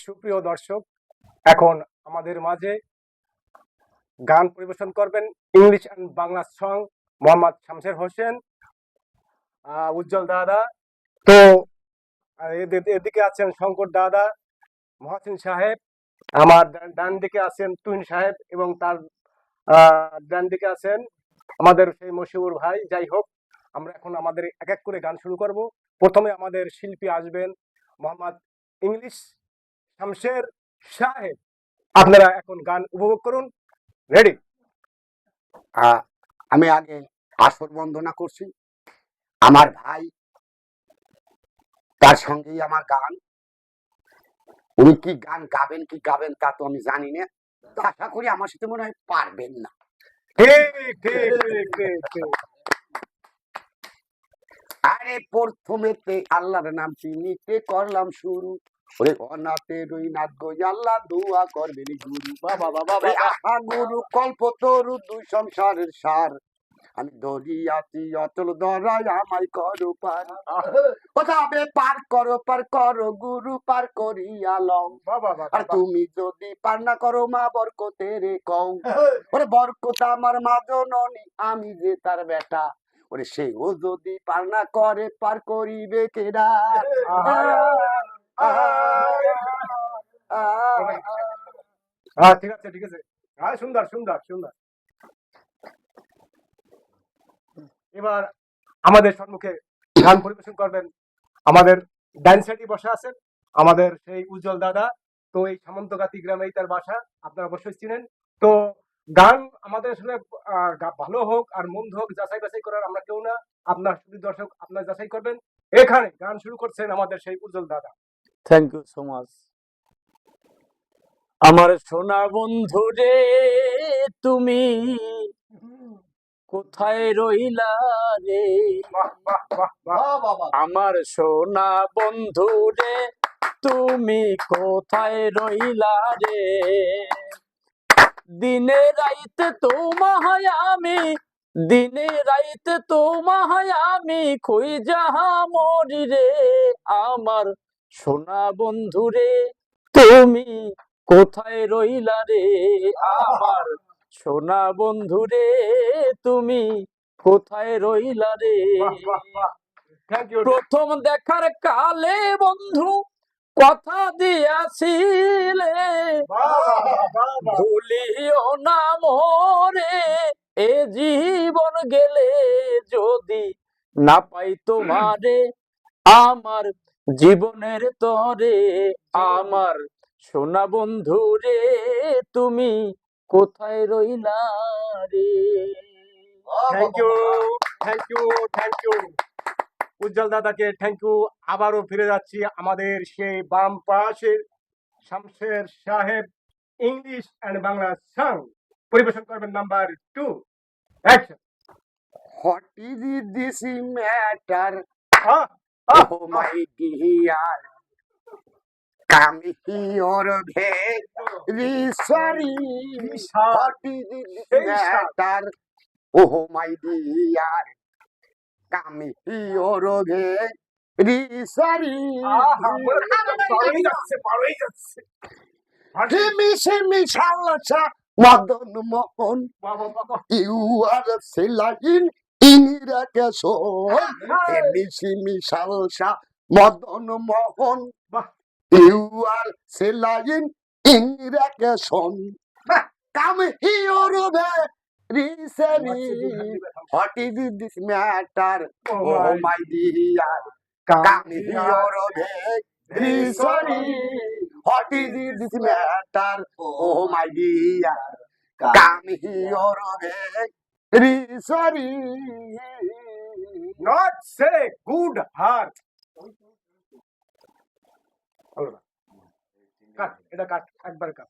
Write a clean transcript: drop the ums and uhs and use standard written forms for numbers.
সুপ্রিয় দর্শক, এখন আমাদের মাঝে গান পরিবেশন করবেন English and Bangla song Mohammad Shamsher Hossain, Ujjwal দাদা। তো এদিকে আছেন শঙ্কর দাদা, মহাসিন সাহেব, আমার ডান দিকে আছেন তুহিন সাহেব, এবং তার ডান দিকে আছেন আমাদের সেই মশিউর ভাই। যাই হোক, আমরা এখন আমাদের এক এক করে গান শুরু করব। প্রথমে আমাদের শিল্পী আসবেন মোহাম্মদ ইংলিশ শামসের সাহেব। আপনারা এখন গান উপভোগ করুন। রেডি? আমি আগে আসর বন্দনা করছি। আমার ভাই, তার সঙ্গেই আমার গান। উনি কি গান গাবেন কি গাবেন তা তো আমি জানি না, তো আশা করি আমার সাথে মনে হয় পারবেন না। আরে প্রথমেতে আল্লাহর নাম চিনিতে করলাম শুরু, ওরে অনাথে রই নাথ গো আল্লাহ দোয়া করবেন গুরু। বাবা বাবা আহা গুরু কল্প তরু দুই সংসারের সার, আমি দরিয়াছি অচল ধরায় আমায় করো পার। যাবে পার করো গুরু পার করিয়া লও। আর তুমি যদি পার না করো মা বরকতে রে কও। ওরে বরকত আমার মা জননী, আমি যে তার বেটা। ওরে সেও যদি পার না করে পার করিবে কেডা। ঠিক আছে, ঠিক আছে। সুন্দর সুন্দর সুন্দর। এবার আমাদের সম্মুখে গান পরিবেশন করবেন আমাদের ডাইন সাইডে বসে আছেন আমাদের সেই উজ্জ্বল দাদা। তো এই সামন্তগাতি গ্রামেই তার বাসা, আপনারা অবশ্যই চিনেন। তো গান আমাদের আসলে ভালো হোক আর মন্দ হোক যাচাই বাছাই করার আমরা কেউ না। আপনার শুধু দর্শক আপনার যাচাই করবেন। এখানে গান শুরু করছেন আমাদের সেই উজ্জ্বল দাদা। Thank you so much. আমার সোনা বন্ধু রে, তুমি কোথায় রইলা রে? আমার সোনা বন্ধু রে, তুমি কোথায় রইলা রে? দিনে রাইতে তোমায় আমি, দিনে রাইতে তোমায় আমি খুঁজা মরি রে। আমার সোনা বন্ধু রে, তুমি কোথায় রইলা রে? আমার সোনা বন্ধু রে, তুমি কোথায় রইলা রে? প্রথম দেখার কালে বন্ধু কথা দিয়াছিলে, ভুলিও না মোরে এ জীবন গেলে যদি না পাই তোমারে আমার জীবনের তরে। আমার সোনা বন্ধু রে, তুমি কোথায় রইলা রে? Thank you, thank you, thank you Ujjwal দাদাকে, থ্যাংক ইউ। আবারও ফিরে যাচ্ছি আমাদের সেই বাম পাশের শামসের সাহেব, ইংলিশ অ্যান্ড বাংলা সং পরিবেশন করবেন number 2। Action. What is this matter? Ah Oh my dear, come here very sorry. What is this matter? Oh my dear, come here very sorry. Shimmy Shalasa, Madan Mohan, you are a sailor in Irakason. Shimmy Shalasa, Madan Mohan, you are sailor in Irakason. Come here, very sorry. What is this matter? Oh my dear, come here, very sorry. What is this matter? Oh my dear, come here, very sorry. Not say good heart. কাট, এটা কাট, একবার কাট।